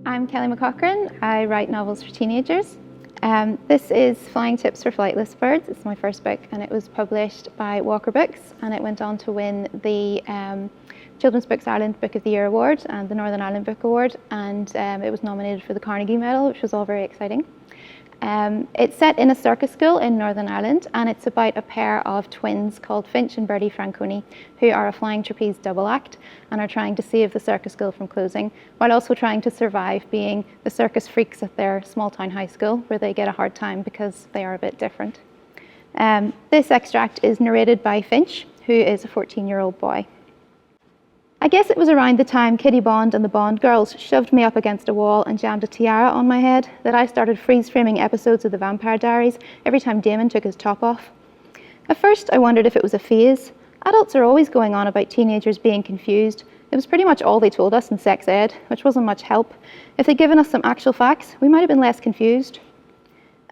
I'm Kelly McCaughrain. I write novels for teenagers. This is Flying Tips for Flightless Birds. It's my first book, and it was published by Walker Books, and it went on to win the Children's Books Ireland Book of the Year Award and the Northern Ireland Book Award, and it was nominated for the Carnegie Medal, which was all very exciting. It's set in a circus school in Northern Ireland, and it's about a pair of twins called Finch and Bertie Franconi, who are a flying trapeze double act and are trying to save the circus school from closing, while also trying to survive being the circus freaks at their small town high school, where they get a hard time because they are a bit different. This extract is narrated by Finch, who is a 14-year-old boy. I guess it was around the time Kitty Bond and the Bond girls shoved me up against a wall and jammed a tiara on my head that I started freeze-framing episodes of The Vampire Diaries every time Damon took his top off. At first, I wondered if it was a phase. Adults are always going on about teenagers being confused. It was pretty much all they told us in sex ed, which wasn't much help. If they'd given us some actual facts, we might have been less confused.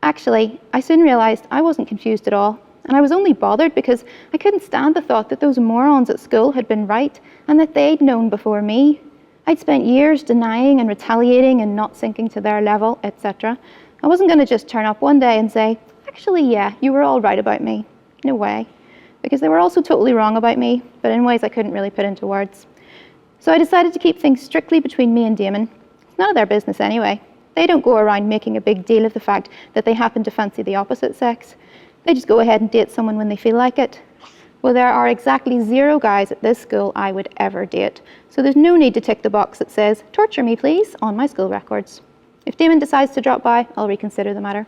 Actually, I soon realised I wasn't confused at all. And I was only bothered because I couldn't stand the thought that those morons at school had been right and that they'd known before me. I'd spent years denying and retaliating and not sinking to their level, etc. I wasn't going to just turn up one day and say, actually, yeah, you were all right about me. No way. Because they were also totally wrong about me, but in ways I couldn't really put into words. So I decided to keep things strictly between me and Damon. It's none of their business anyway. They don't go around making a big deal of the fact that they happen to fancy the opposite sex. They just go ahead and date someone when they feel like it. Well, there are exactly 0 guys at this school I would ever date, so there's no need to tick the box that says, torture me please, on my school records. If Damon decides to drop by, I'll reconsider the matter.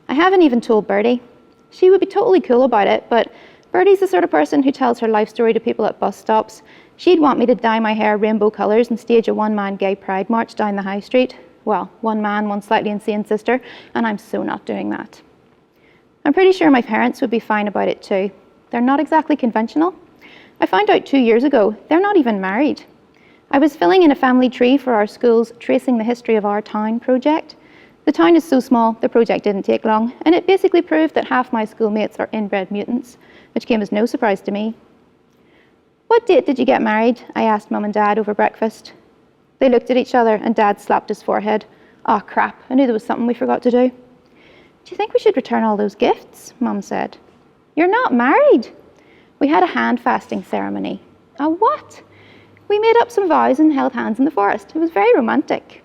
I haven't even told Bertie. She would be totally cool about it, but Bertie's the sort of person who tells her life story to people at bus stops. She'd want me to dye my hair rainbow colours and stage a one-man gay pride march down the high street. Well, one man, one slightly insane sister, and I'm so not doing that. I'm pretty sure my parents would be fine about it too. They're not exactly conventional. I found out 2 years ago, they're not even married. I was filling in a family tree for our school's Tracing the History of Our Town project. The town is so small, the project didn't take long, and it basically proved that half my schoolmates are inbred mutants, which came as no surprise to me. What date did you get married? I asked Mum and Dad over breakfast. They looked at each other and Dad slapped his forehead. Oh crap, I knew there was something we forgot to do. Do you think we should return all those gifts? Mum said. You're not married. We had a hand fasting ceremony. A what? We made up some vows and held hands in the forest. It was very romantic.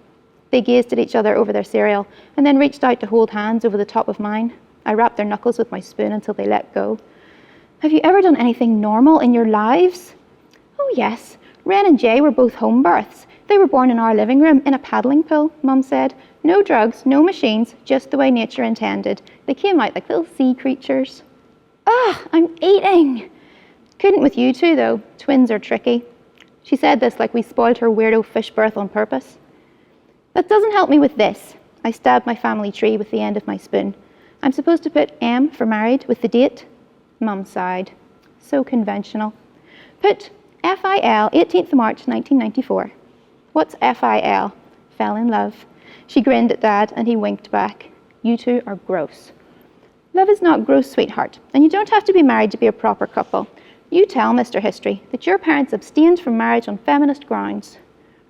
They gazed at each other over their cereal and then reached out to hold hands over the top of mine. I wrapped their knuckles with my spoon until they let go. Have you ever done anything normal in your lives? Oh yes, Ren and Jay were both home births. They were born in our living room in a paddling pool, Mum said. No drugs, no machines, just the way nature intended. They came out like little sea creatures. I'm eating. Couldn't with you two though, twins are tricky. She said this like we spoiled her weirdo fish birth on purpose. That doesn't help me with this. I stabbed my family tree with the end of my spoon. I'm supposed to put M for married with the date. Mum sighed. So conventional. Put FIL, 18th of March 1994. What's FIL? Fell in love. She grinned at Dad and he winked back. You two are gross. Love is not gross, sweetheart, and you don't have to be married to be a proper couple. You tell Mr. History that your parents abstained from marriage on feminist grounds.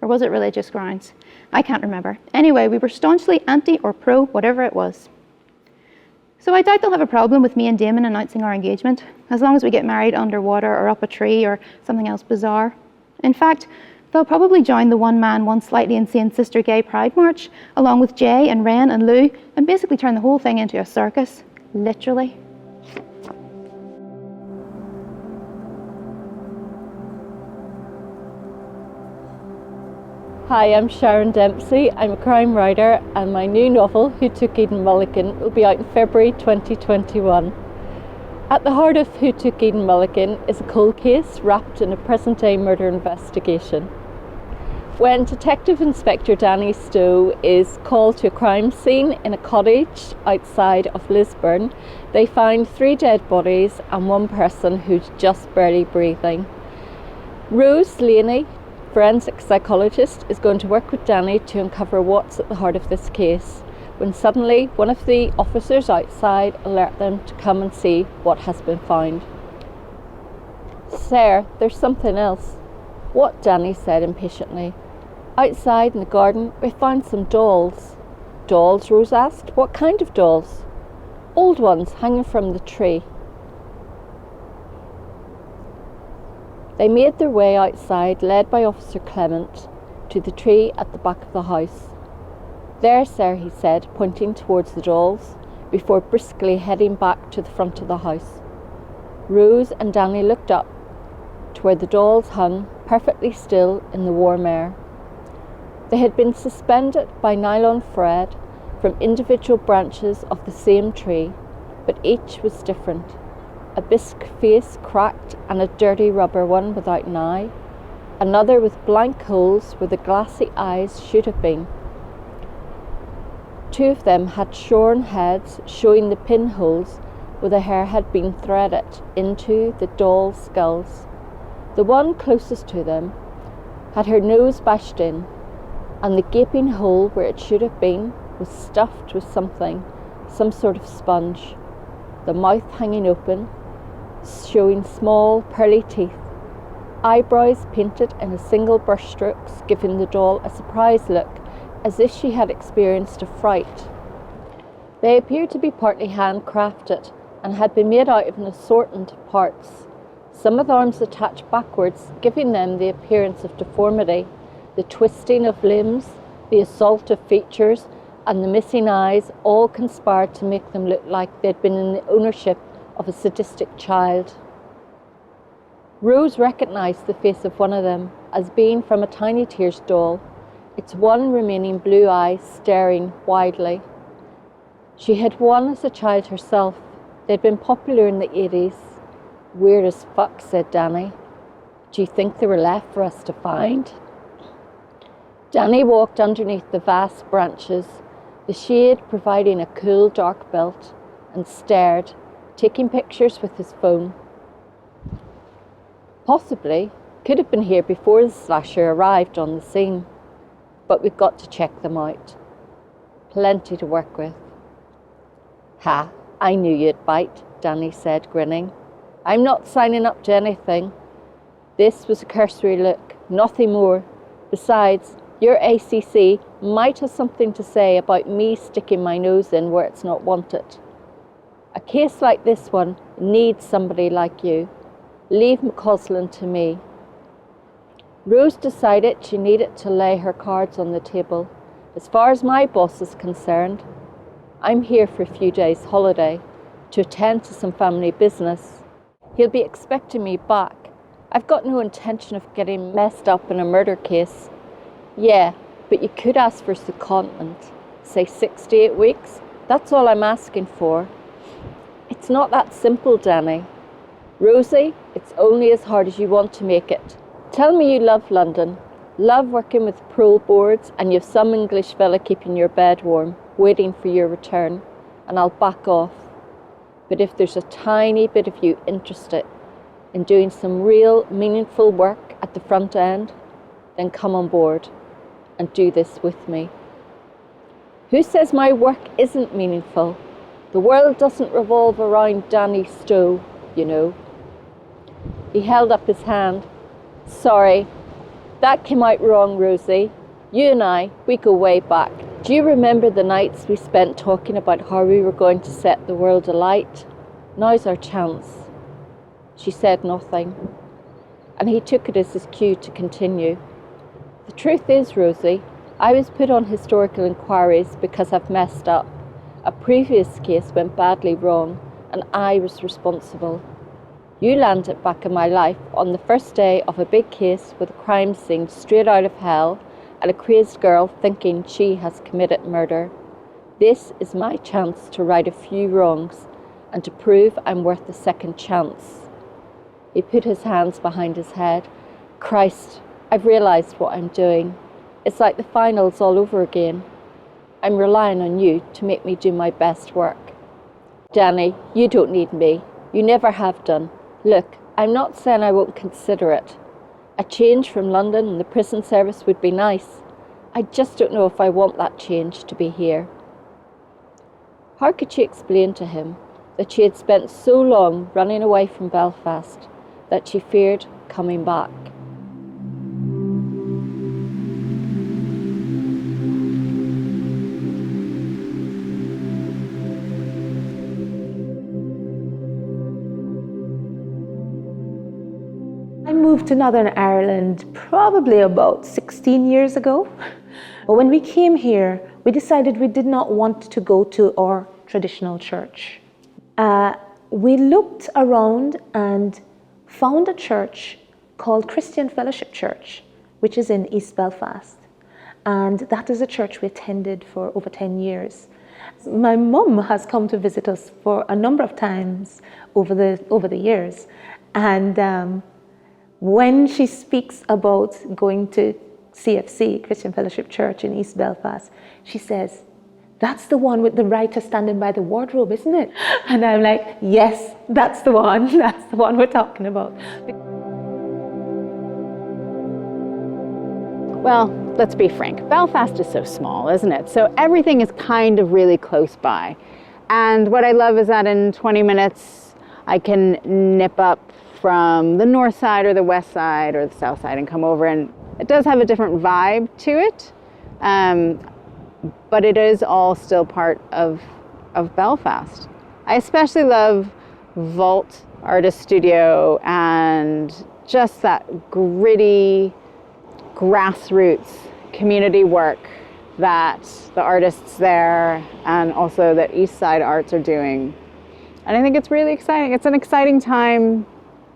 Or was it religious grounds? I can't remember. Anyway, we were staunchly anti or pro whatever it was. So I doubt they'll have a problem with me and Damon announcing our engagement, as long as we get married underwater or up a tree or something else bizarre. In fact, they'll probably join the one-man, one slightly insane sister gay pride march, along with Jay and Ren and Lou, and basically turn the whole thing into a circus. Literally. Hi, I'm Sharon Dempsey. I'm a crime writer, and my new novel, Who Took Eden Mulligan, will be out in February 2021. At the heart of Who Took Eden Mulligan is a cold case wrapped in a present-day murder investigation. When Detective Inspector Danny Stowe is called to a crime scene in a cottage outside of Lisburn, they find 3 dead bodies and 1 person who's just barely breathing. Rose Laney, forensic psychologist, is going to work with Danny to uncover what's at the heart of this case, when suddenly one of the officers outside alert them to come and see what has been found. Sir, there's something else. What? Danny said impatiently. Outside in the garden, we found some dolls. Dolls? Rose asked. What kind of dolls? Old ones hanging from the tree. They made their way outside, led by Officer Clement, to the tree at the back of the house. There, sir, he said, pointing towards the dolls, before briskly heading back to the front of the house. Rose and Danny looked up to where the dolls hung, perfectly still in the warm air. They had been suspended by nylon thread from individual branches of the same tree, but each was different. A bisque face cracked and a dirty rubber one without an eye, another with blank holes where the glassy eyes should have been. Two of them had shorn heads showing the pinholes where the hair had been threaded into the doll's skulls. The one closest to them had her nose bashed in, and the gaping hole where it should have been was stuffed with something, some sort of sponge, the mouth hanging open, showing small pearly teeth, eyebrows painted in a single brushstrokes, giving the doll a surprised look, as if she had experienced a fright. They appeared to be partly handcrafted and had been made out of an assortment of parts, some with arms attached backwards, giving them the appearance of deformity, the twisting of limbs, the assault of features, and the missing eyes all conspired to make them look like they'd been in the ownership of a sadistic child. Rose recognised the face of one of them as being from a Tiny Tears doll, its one remaining blue eye staring widely. She had one as a child herself. They'd been popular in the 80s. Weird as fuck, said Danny. Do you think they were left for us to find? Danny walked underneath the vast branches, the shade providing a cool dark belt, and stared, taking pictures with his phone. Possibly could have been here before the slasher arrived on the scene, but we've got to check them out. Plenty to work with. Ha, I knew you'd bite, Danny said, grinning. I'm not signing up to anything. This was a cursory look, nothing more. Besides, your ACC might have something to say about me sticking my nose in where it's not wanted. A case like this one needs somebody like you. Leave McCaughrain to me. Rose decided she needed to lay her cards on the table. As far as my boss is concerned, I'm here for a few days' holiday to attend to some family business. He'll be expecting me back. I've got no intention of getting messed up in a murder case. Yeah, but you could ask for secondment. Say 6 to 8 weeks. That's all I'm asking for. It's not that simple, Danny. Rosie, it's only as hard as you want to make it. Tell me you love London, love working with parole boards, and you've some English fella keeping your bed warm, waiting for your return, and I'll back off. But if there's a tiny bit of you interested in doing some real, meaningful work at the front end, then come on board and do this with me. Who says my work isn't meaningful? The world doesn't revolve around Danny Stowe, you know. He held up his hand. Sorry, that came out wrong, Rosie. You and I, we go way back. Do you remember the nights we spent talking about how we were going to set the world alight? Now's our chance. She said nothing, and he took it as his cue to continue. The truth is, Rosie, I was put on historical inquiries because I've messed up. A previous case went badly wrong, and I was responsible. You landed back in my life on the first day of a big case with a crime scene straight out of hell and a crazed girl thinking she has committed murder. This is my chance to right a few wrongs and to prove I'm worth a second chance. He put his hands behind his head. Christ, I've realised what I'm doing. It's like the finals all over again. I'm relying on you to make me do my best work. Danny, you don't need me. You never have done. Look, I'm not saying I won't consider it. A change from London and the prison service would be nice. I just don't know if I want that change to be here. How could she explain to him that she had spent so long running away from Belfast that she feared coming back? moved to Northern Ireland probably about 16 years ago. But when we came here, we decided we did not want to go to our traditional church. We looked around and found a church called Christian Fellowship Church, which is in East Belfast. And that is a church we attended for over 10 years. My mum has come to visit us for a number of times over the years. And when she speaks about going to CFC, Christian Fellowship Church in East Belfast, she says, "That's the one with the writer standing by the wardrobe, isn't it?" And I'm like, yes, that's the one. That's the one we're talking about. Well, let's be frank, Belfast is so small, isn't it? So everything is kind of really close by. And what I love is that in 20 minutes, I can nip up from the north side or the west side or the south side and come over, and it does have a different vibe to it. But it is all still part of Belfast. I especially love Vault Artist Studio and just that gritty, grassroots community work that the artists there and also that Eastside Arts are doing. And I think it's really exciting. It's an exciting time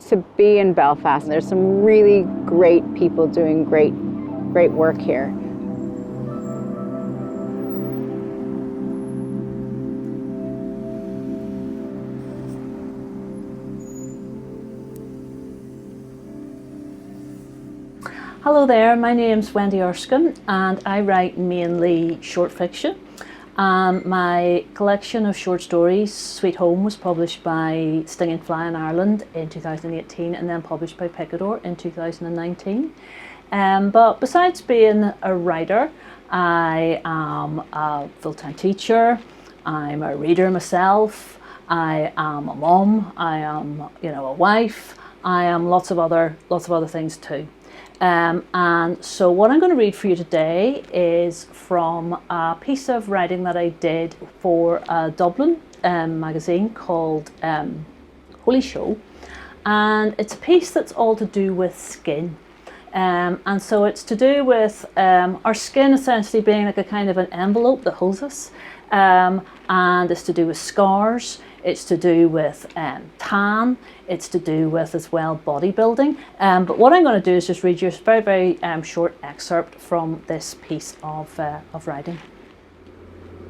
to be in Belfast. There's some really great people doing great work here. Hello there, my name's Wendy Orskam and I write mainly short fiction. My collection of short stories, Sweet Home, was published by Stinging Fly in Ireland in 2018 and then published by Picador in 2019. But besides being a writer, I am a full-time teacher, I'm a reader myself, I am a mum, I am a wife, I am lots of other things too. And so what I'm going to read for you today is from a piece of writing that I did for a Dublin magazine called Holy Show, and it's a piece that's all to do with skin. And so it's to do with our skin essentially being like a kind of an envelope that holds us, and it's to do with scars. It's to do with tan, it's to do with as well bodybuilding. But what I'm going to do is just read you a very, very short excerpt from this piece of writing.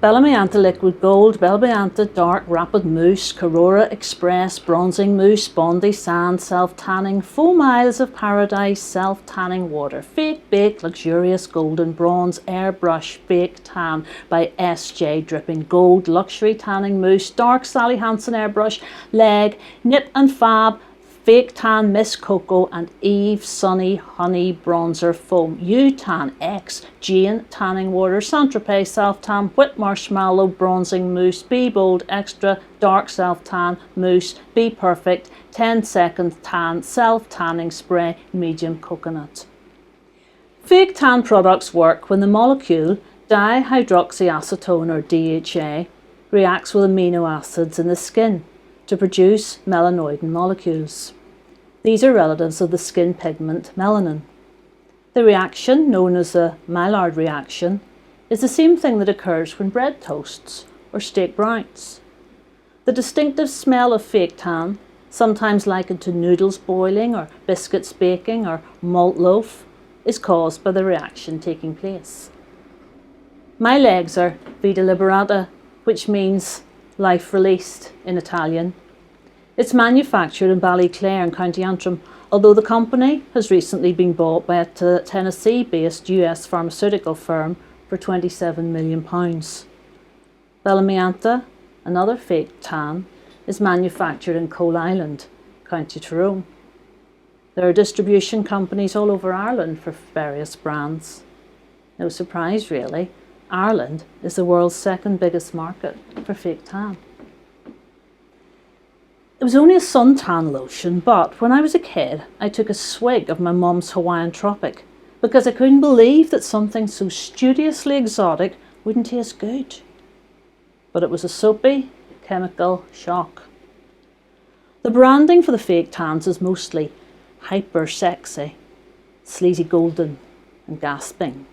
Bellamianta Liquid Gold, Bellamianta Dark Rapid Mousse, Carora Express, Bronzing Mousse, Bondi Sand, Self-Tanning, 4 miles of paradise, self-tanning water, Fake Baked, Luxurious Golden Bronze, Airbrush, Fake Tan by SJ Dripping Gold, Luxury Tanning Mousse, Dark Sally Hansen Airbrush, Leg, Nip and Fab, Fake Tan Miss Cocoa and Eve Sunny Honey Bronzer Foam, U-Tan X, Jane Tanning Water, Saint-Tropez Self Tan, Whip Marshmallow Bronzing Mousse, Be Bold Extra Dark Self Tan Mousse, Be Perfect 10-second Tan Self Tanning Spray, Medium Coconut. Fake tan products work when the molecule dihydroxyacetone or DHA reacts with amino acids in the skin to produce melanoidin molecules. These are relatives of the skin pigment melanin. The reaction, known as the Maillard reaction, is the same thing that occurs when bread toasts or steak browns. The distinctive smell of fake tan, sometimes likened to noodles boiling or biscuits baking or malt loaf, is caused by the reaction taking place. My legs are vita liberata, which means life released in Italian. It's manufactured in Ballyclare in County Antrim, although the company has recently been bought by a Tennessee-based US pharmaceutical firm for £27 million. Bellamianta, another fake tan, is manufactured in Coal Island, County Tyrone. There are distribution companies all over Ireland for various brands. No surprise really, Ireland is the world's second biggest market for fake tan. It was only a suntan lotion, but when I was a kid, I took a swig of my mum's Hawaiian Tropic because I couldn't believe that something so studiously exotic wouldn't taste good. But it was a soapy, chemical shock. The branding for the fake tans is mostly hyper sexy, sleazy golden and gasping.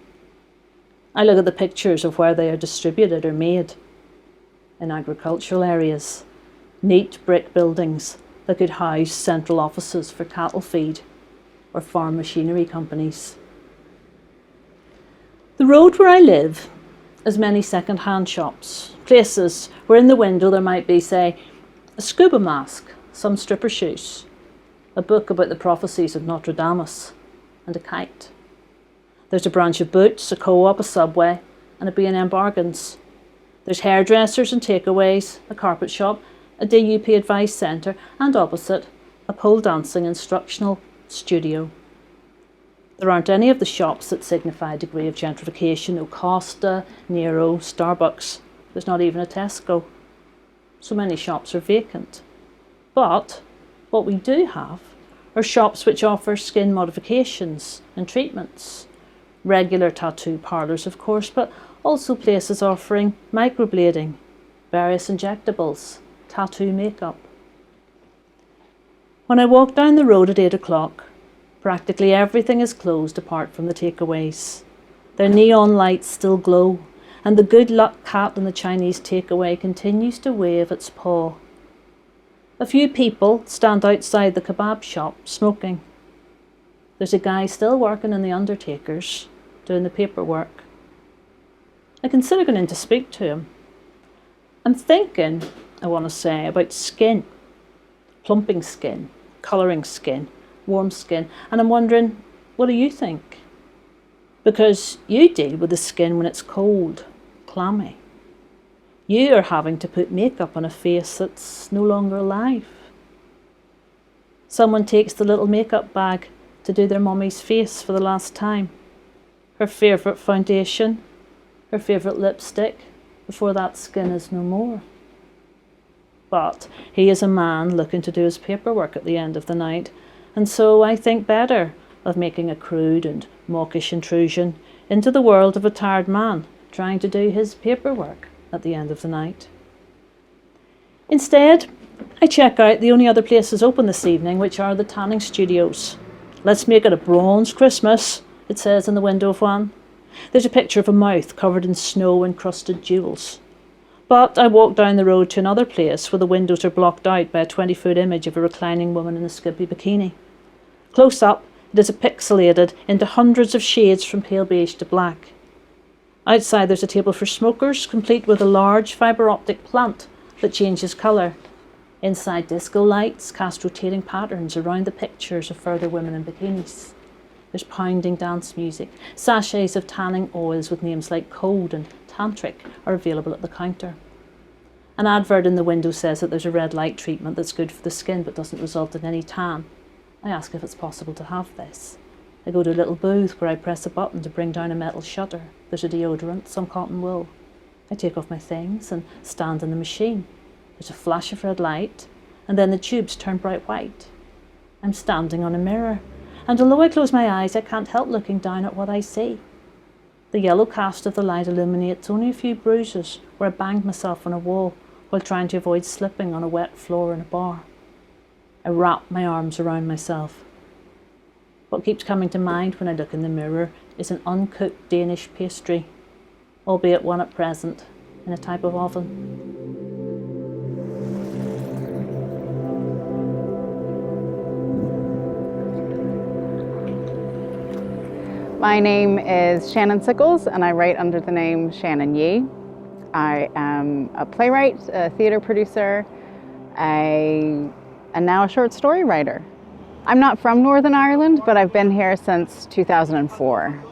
I look at the pictures of where they are distributed or made. In agricultural areas, neat brick buildings that could house central offices for cattle feed or farm machinery companies. The road where I live has many second-hand shops, places where in the window there might be, say, a scuba mask, some stripper shoes, a book about the prophecies of Notre Dame, and a kite. There's a branch of Boots, a Co-op, a Subway, and a B&M Bargains. There's hairdressers and takeaways, a carpet shop, a DUP advice centre, and opposite, a pole dancing instructional studio. There aren't any of the shops that signify a degree of gentrification, no Costa, Nero, Starbucks. There's not even a Tesco. So many shops are vacant. But what we do have are shops which offer skin modifications and treatments. Regular tattoo parlours, of course, but also places offering microblading, various injectables, tattoo makeup. When I walk down the road at 8 o'clock, practically everything is closed apart from the takeaways. Their neon lights still glow, and the good luck cat in the Chinese takeaway continues to wave its paw. A few people stand outside the kebab shop smoking. There's a guy still working in the undertaker's, doing the paperwork. I consider going in to speak to him. I'm thinking, I want to say, about skin, plumping skin, colouring skin, warm skin, and I'm wondering, what do you think? Because you deal with the skin when it's cold, clammy. You are having to put makeup on a face that's no longer alive. Someone takes the little makeup bag to do their mummy's face for the last time. Her favourite foundation, her favourite lipstick, before that skin is no more. But he is a man looking to do his paperwork at the end of the night, and so I think better of making a crude and mawkish intrusion into the world of a tired man trying to do his paperwork at the end of the night. Instead, I check out the only other places open this evening, which are the tanning studios. Let's make it a bronze Christmas, it says in the window of one. There's a picture of a mouth covered in snow-encrusted jewels. But I walk down the road to another place where the windows are blocked out by a 20-foot image of a reclining woman in a skimpy bikini. Close up, it is pixelated into hundreds of shades from pale beige to black. Outside there's a table for smokers, complete with a large fibre optic plant that changes colour. Inside, disco lights cast rotating patterns around the pictures of further women in bikinis. There's pounding dance music. Sachets of tanning oils with names like Code and Tantric are available at the counter. An advert in the window says that there's a red light treatment that's good for the skin but doesn't result in any tan. I ask if it's possible to have this. I go to a little booth where I press a button to bring down a metal shutter. There's a deodorant, some cotton wool. I take off my things and stand in the machine. There's a flash of red light, and then the tubes turn bright white. I'm standing on a mirror, and although I close my eyes, I can't help looking down at what I see. The yellow cast of the light illuminates only a few bruises where I banged myself on a wall while trying to avoid slipping on a wet floor in a bar. I wrap my arms around myself. What keeps coming to mind when I look in the mirror is an uncooked Danish pastry, albeit one at present in a type of oven. My name is Shannon Sickles, and I write under the name Shannon Yee. I am a playwright, a theatre producer, and now a short story writer. I'm not from Northern Ireland, but I've been here since 2004.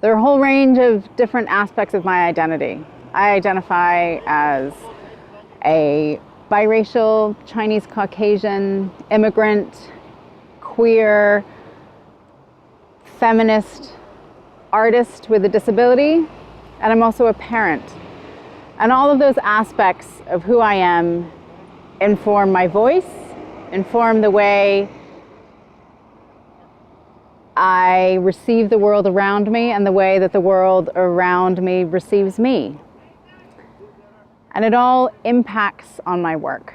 There are a whole range of different aspects of my identity. I identify as a biracial, Chinese Caucasian, immigrant, queer, feminist, artist with a disability, and I'm also a parent. And all of those aspects of who I am inform my voice, inform the way I receive the world around me and the way that the world around me receives me. And it all impacts on my work.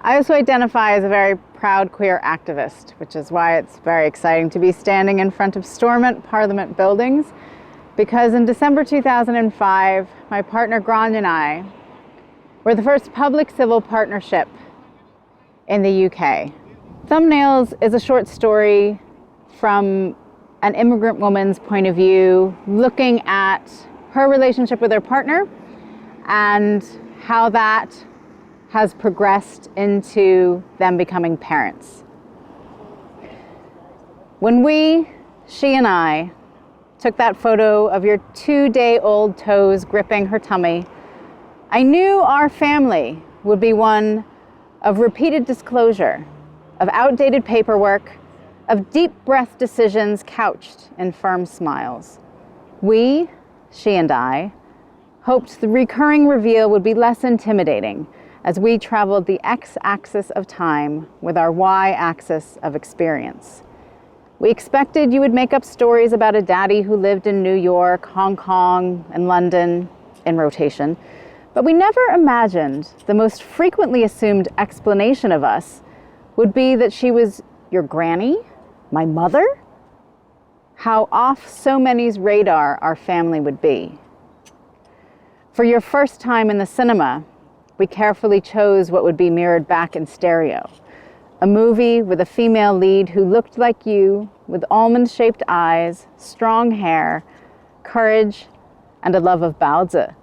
I also identify as a very proud queer activist, which is why it's very exciting to be standing in front of Stormont Parliament buildings, because in December 2005, my partner Grant and I were the first public civil partnership in the UK. Thumbnails is a short story from an immigrant woman's point of view, looking at her relationship with her partner and how that has progressed into them becoming parents. When she and I, took that photo of your 2-day-old toes gripping her tummy, I knew our family would be one of repeated disclosure, of outdated paperwork, of deep breath decisions couched in firm smiles. She and I, hoped the recurring reveal would be less intimidating as we traveled the x-axis of time with our y-axis of experience. We expected you would make up stories about a daddy who lived in New York, Hong Kong, and London in rotation, but we never imagined the most frequently assumed explanation of us would be that she was your granny, my mother? How off so many's radar our family would be. For your first time in the cinema, we carefully chose what would be mirrored back in stereo. A movie with a female lead who looked like you, with almond-shaped eyes, strong hair, courage, and a love of Baozi.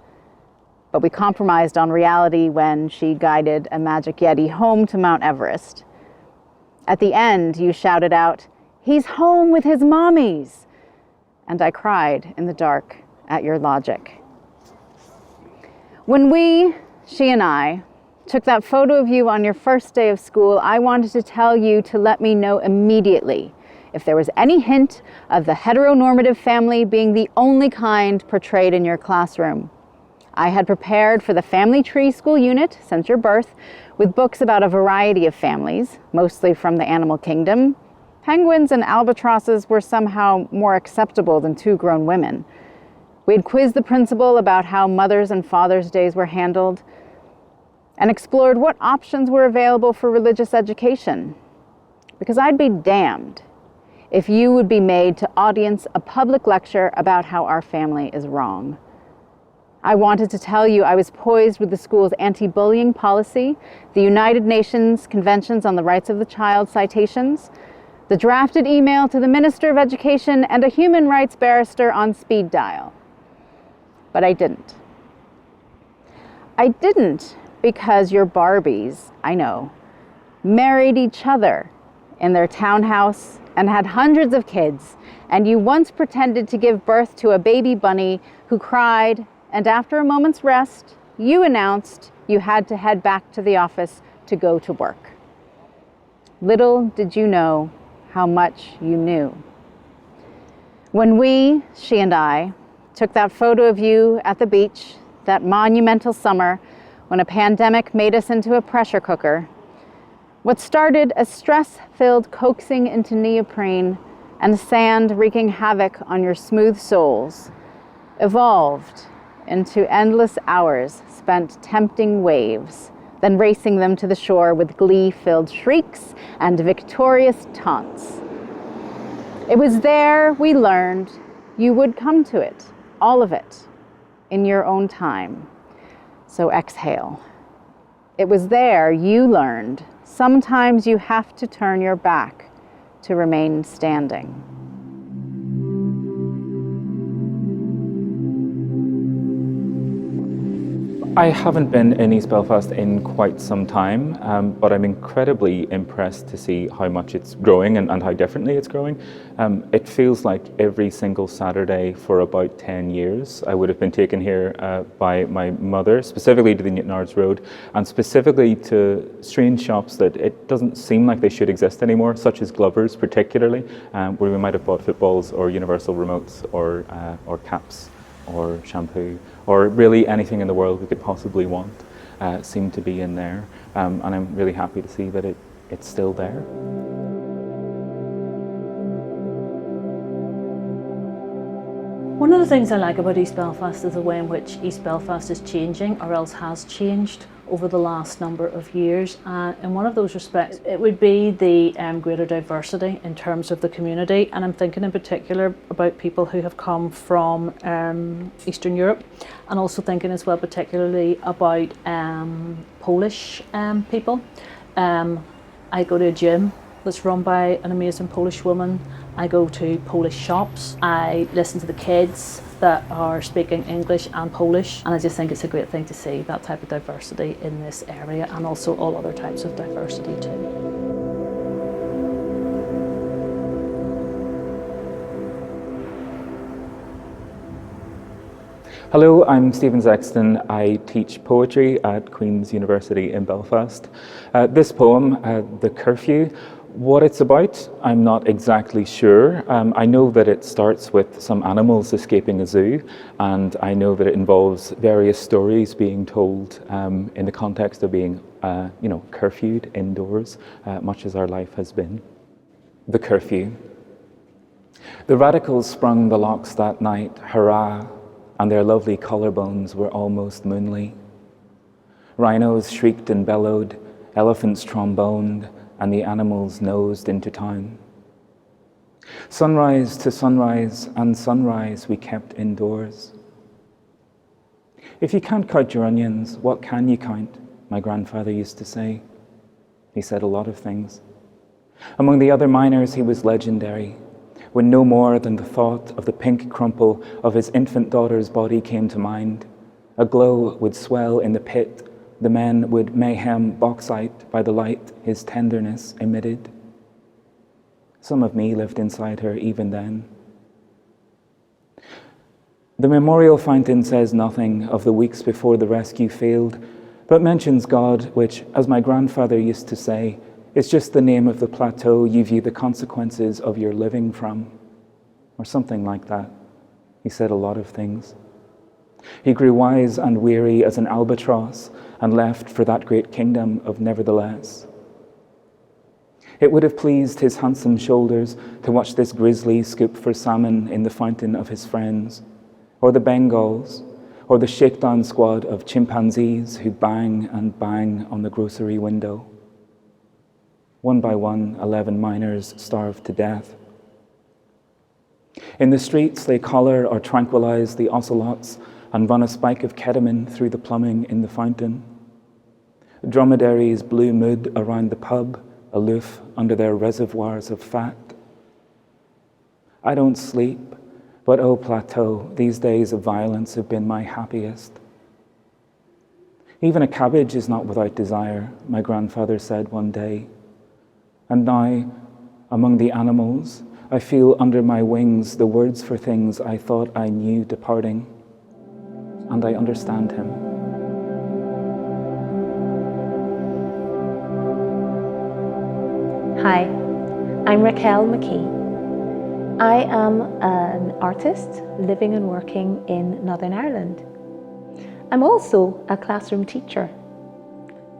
But we compromised on reality when she guided a magic Yeti home to Mount Everest. At the end, you shouted out, "He's home with his mommies!" And I cried in the dark at your logic. When she and I, took that photo of you on your first day of school, I wanted to tell you to let me know immediately if there was any hint of the heteronormative family being the only kind portrayed in your classroom. I had prepared for the family tree school unit since your birth with books about a variety of families, mostly from the animal kingdom. Penguins and albatrosses were somehow more acceptable than 2 grown women. We had quizzed the principal about how Mother's and Father's Days were handled and explored what options were available for religious education. Because I'd be damned if you would be made to audience a public lecture about how our family is wrong. I wanted to tell you I was poised with the school's anti-bullying policy, the United Nations Conventions on the Rights of the Child citations, the drafted email to the Minister of Education, and a human rights barrister on speed dial. But I didn't. I didn't because your Barbies, I know, married each other in their townhouse and had hundreds of kids, and you once pretended to give birth to a baby bunny who cried, and after a moment's rest, you announced you had to head back to the office to go to work. Little did you know how much you knew. When she and I, took that photo of you at the beach that monumental summer when a pandemic made us into a pressure cooker, what started as stress-filled coaxing into neoprene and sand wreaking havoc on your smooth soles evolved into endless hours spent tempting waves, then racing them to the shore with glee-filled shrieks and victorious taunts. It was there we learned you would come to it, all of it, in your own time. So exhale. It was there you learned sometimes you have to turn your back to remain standing. I haven't been in East Belfast in quite some time, but I'm incredibly impressed to see how much it's growing and how differently it's growing. It feels like every single Saturday for about 10 years I would have been taken here by my mother, specifically to the Newtonards Road, and specifically to strange shops that it doesn't seem like they should exist anymore, such as Glover's particularly, where we might have bought footballs or universal remotes or caps or shampoo, or really anything in the world we could possibly want seemed to be in there. And I'm really happy to see that it's still there. One of the things I like about East Belfast is the way in which East Belfast is changing, or else has changed, over the last number of years. In one of those respects, it would be the greater diversity in terms of the community, and I'm thinking in particular about people who have come from Eastern Europe, and also thinking as well particularly about Polish people. I go to a gym that's run by an amazing Polish woman. I go to Polish shops. I listen to the kids that are speaking English and Polish, and I just think it's a great thing to see that type of diversity in this area, and also all other types of diversity too. Hello, I'm Stephen Sexton. I teach poetry at Queen's University in Belfast. This poem, The Curfew, what it's about, I'm not exactly sure. I know that it starts with some animals escaping a zoo, and I know that it involves various stories being told in the context of being, curfewed indoors, much as our life has been. The curfew. The radicals sprung the locks that night, hurrah, and their lovely collarbones were almost moonly. Rhinos shrieked and bellowed, elephants tromboned, and the animals nosed into town. Sunrise to sunrise and sunrise we kept indoors. If you can't count your onions, what can you count? My grandfather used to say. He said a lot of things. Among the other miners, he was legendary. When no more than the thought of the pink crumple of his infant daughter's body came to mind, a glow would swell in the pit. The men would mayhem bauxite by the light his tenderness emitted. Some of me lived inside her even then. The memorial fountain says nothing of the weeks before the rescue failed, but mentions God, which, as my grandfather used to say, is just the name of the plateau you view the consequences of your living from, or something like that. He said a lot of things. He grew wise and weary as an albatross and left for that great kingdom of nevertheless. It would have pleased his handsome shoulders to watch this grizzly scoop for salmon in the fountain of his friends, or the Bengals, or the shakedown squad of chimpanzees who bang and bang on the grocery window. One by one, 11 miners starved to death. In the streets, they collar or tranquilize the ocelots and run a spike of ketamine through the plumbing in the fountain. Dromedaries blew mood around the pub, aloof under their reservoirs of fat. I don't sleep, but oh plateau, these days of violence have been my happiest. Even a cabbage is not without desire, my grandfather said one day. And now, among the animals, I feel under my wings the words for things I thought I knew departing. And I understand him. Hi, I'm Raquel McKee. I am an artist living and working in Northern Ireland. I'm also a classroom teacher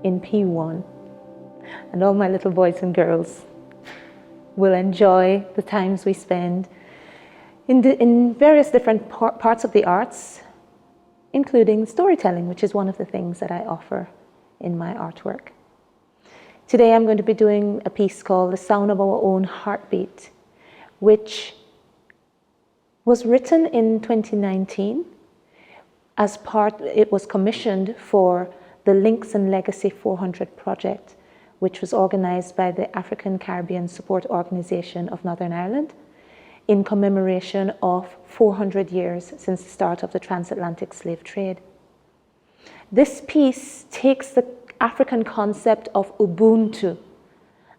in P1, and all my little boys and girls will enjoy the times we spend in various different parts of the arts, including storytelling, which is one of the things that I offer in my artwork. Today I'm going to be doing a piece called The Sound of Our Own Heartbeat, which was written in 2019 as it was commissioned for the Links and Legacy 400 project, which was organised by the African Caribbean Support Organisation of Northern Ireland in commemoration of 400 years since the start of the transatlantic slave trade. This piece takes the African concept of Ubuntu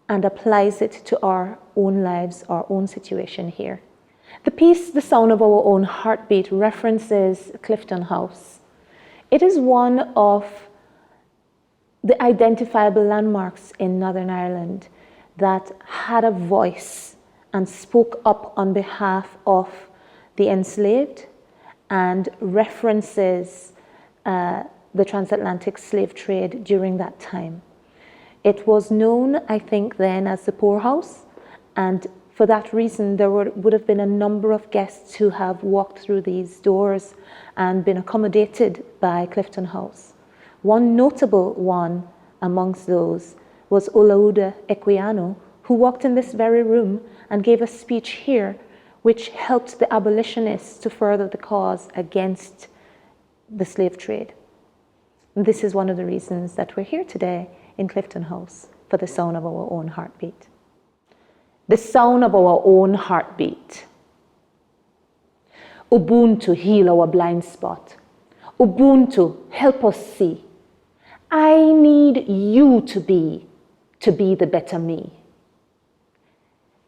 and applies it to our own lives, our own situation here. The piece, The Sound of Our Own Heartbeat, references Clifton House. It is one of the identifiable landmarks in Northern Ireland that had a voice and spoke up on behalf of the enslaved and references the transatlantic slave trade during that time. It was known, I think, then as the poorhouse, and for that reason there would have been a number of guests who have walked through these doors and been accommodated by Clifton House. One notable one amongst those was Olaudah Equiano, who walked in this very room and gave a speech here which helped the abolitionists to further the cause against the slave trade. And this is one of the reasons that we're here today in Clifton House, for the sound of our own heartbeat. The sound of our own heartbeat. Ubuntu, heal our blind spot. Ubuntu, help us see. I need you to be the better me.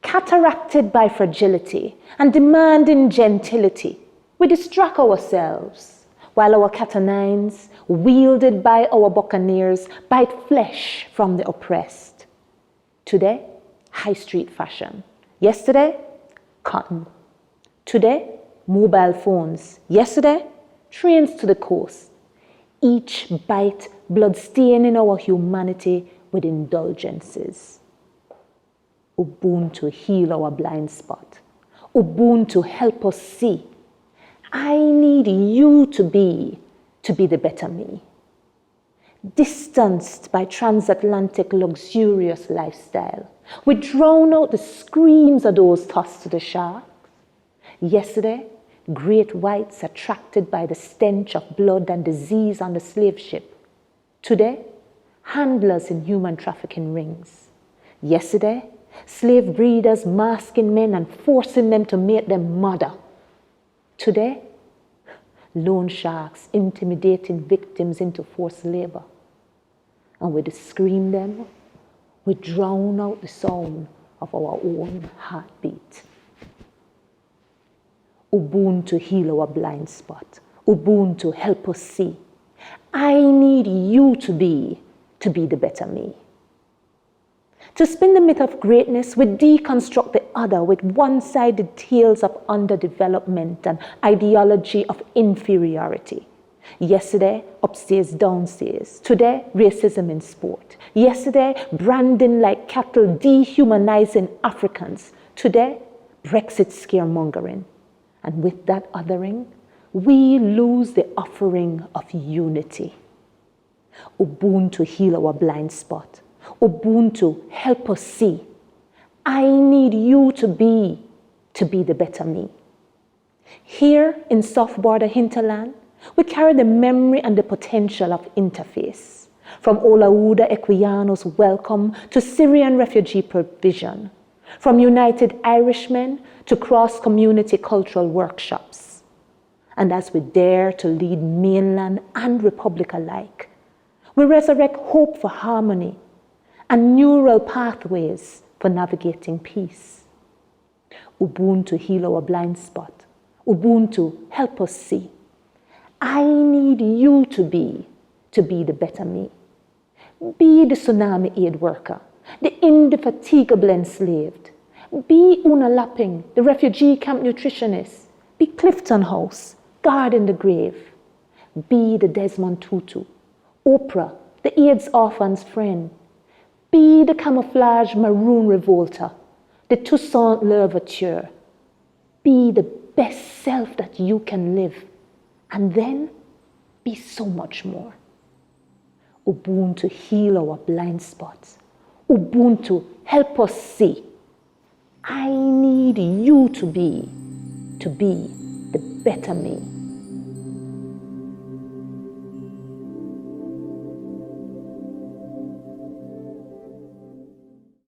Cataracted by fragility and demanding gentility, we distract ourselves while our cat-o'-nines, wielded by our buccaneers, bite flesh from the oppressed. Today, high street fashion. Yesterday, cotton. Today, mobile phones. Yesterday, trains to the coast. Each bite bloodstaining our humanity with indulgences. Ubuntu, heal our blind spot. Ubuntu, help us see. I need you to be the better me. Distanced by transatlantic luxurious lifestyle, we drown out the screams of those tossed to the sharks. Yesterday, great whites attracted by the stench of blood and disease on the slave ship. Today, handlers in human trafficking rings. Yesterday, slave breeders masking men and forcing them to make them mother. Today, loan sharks intimidating victims into forced labor. And with the scream them, we drown out the sound of our own heartbeat. Ubuntu, heal our blind spot. Ubuntu, help us see. I need you to be the better me. To spin the myth of greatness, we deconstruct the other with one-sided tales of underdevelopment and ideology of inferiority. Yesterday, upstairs, downstairs. Today, racism in sport. Yesterday, branding like cattle, dehumanizing Africans. Today, Brexit scaremongering. And with that othering, we lose the offering of unity. Ubuntu, heal our blind spot. Ubuntu, help us see. I need you to be the better me. Here in soft border hinterland, we carry the memory and the potential of interface. From Olaudah Equiano's welcome to Syrian refugee provision. From United Irishmen to cross-community cultural workshops. And as we dare to lead mainland and republic alike, we resurrect hope for harmony and neural pathways for navigating peace. Ubuntu, heal our blind spot. Ubuntu, help us see. I need you to be the better me. Be the tsunami aid worker, the indefatigable enslaved. Be Una Lapping, the refugee camp nutritionist. Be Clifton House, guarding the grave. Be the Desmond Tutu, Oprah, the AIDS orphan's friend. Be the camouflage maroon revolter, the Toussaint Louverture. Be the best self that you can live, and then be so much more. Ubuntu, heal our blind spots. Ubuntu, help us see. I need you to be the better me.